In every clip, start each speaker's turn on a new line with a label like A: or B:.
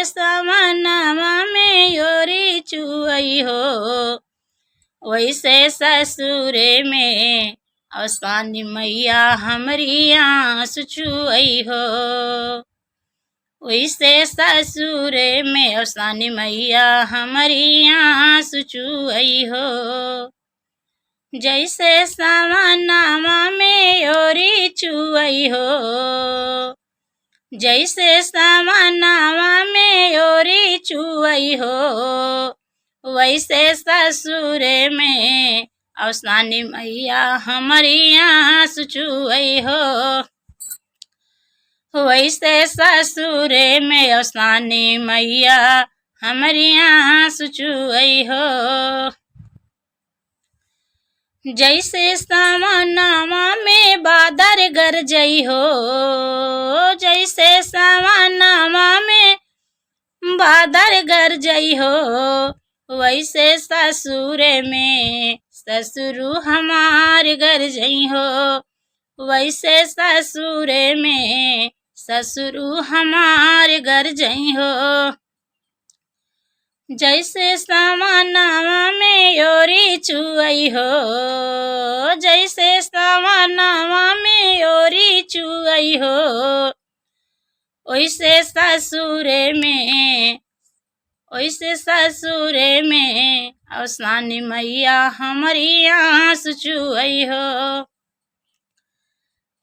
A: सावनवा में योरी चुअई हो, वैसे ससुरे में अवसानी मैया हमरी आँसू छुअई हो, वैसे ससुरे में अवसानी मैया हमारी आँसू छुअई हो। जैसे सावनवा में योरी चुअई हो, जैसे सावनवा में योरी चुअई हो, वैसे ससुरे में अवसानी मैया हमारी आँसू छुअई हो, वैसे ससुरे में अवसानी मैया हमारी आँसू छुअई हो। जैसे सावनवा में बादल गरजई हो, जैसे सावनवा में बादल गरजई हो, वैसे ससुरे में ससुरु हमार गरजई हो, वैसे ससुरे में ससुरु हमार गरजई हो। जैसे सावनवा में योरी चुअई हो, जैसे सावनवा में योरी चुअई हो, वैसे ससुरे में अवसानी मैया हमारी आँसू छुअई हो,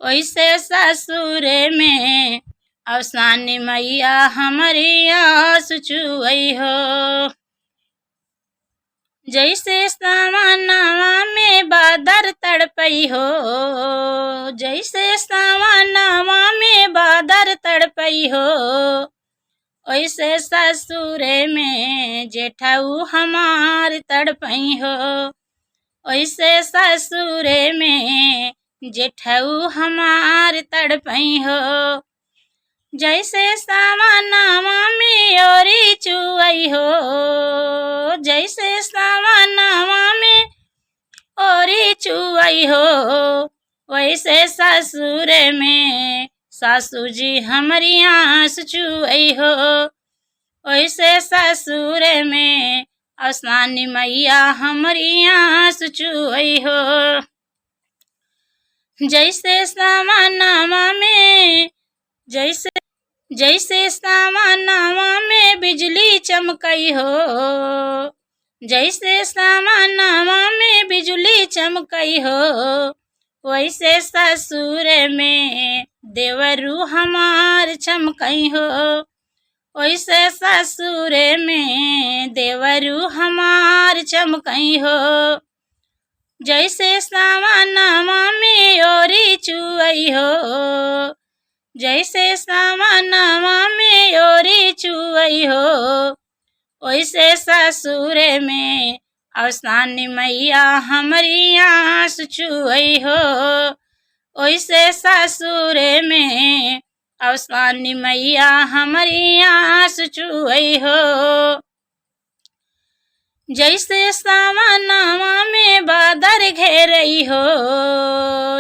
A: वैसे ससुरे में अवसानी मैया हमारी आँसू छुअई हो। जैसे सावनवा में बादल तड़पई हो, जैसे सावनवा में बादल तड़पई हो, वैसे ससुरे में जेठाऊ हमार तड़पई हो, वैसे ससुरे में जेठाऊ हमार तड़पई हो। जैसे सावनवा में योरी चुअई हो, जैसे सावनवा में योरी चुअई हो, वैसे ससुरे में सासू जी हमारी आँसू छुअई हो, वैसे ससुरे में अवसानी मैया हमारी आँसू छुअई हो। जैसे सावनवा में जैसे सावनवा में बिजली चमकई हो, जैसे सावनवा में बिजली चमकई हो, वैसे ससुरे में देवरू हमार चमकई हो, वैसे ससुरे में देवरू हमार चमकई हो। जैसे सावनवा में योरी चुअई हो, जैसे सावनवा में योरी चुअई हो, वैसे ससुरे में अवसानी मैया हमारी आँसू छुअई हो, वैसे ससुरे में अवसानी मैया हमारी आँसू छुअई हो। जैसे सावनवा में बादल घेरई हो,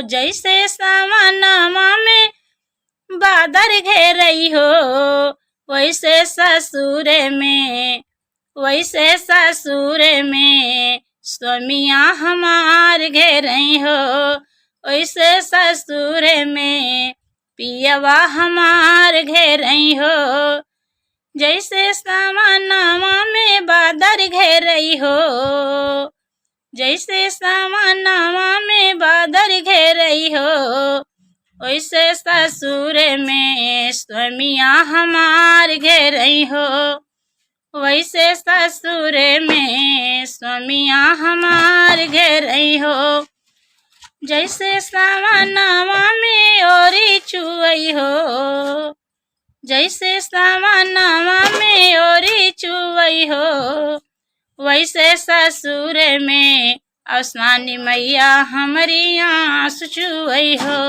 A: जैसे सावनवा में बादल घेरई हो, वैसे ससुरे में स्वामिया हमार घेरई हो, वैसे ससुरे में पियवा हमार घेरई हो। जैसे सावनवा में बादल घेरई हो, जैसे सावनवा में बादल घेरई हो, वैसे ससुरे में स्वामिया हमार घेरई हो, वैसे ससुरे में स्वामिया हमार घेरई हो। जैसे सावनवा में योरी चुअई हो, जैसे सावनवा में योरी चुअई हो, वैसे ससुरे में अवसानी मैया हमारी आँसू छुअई हो।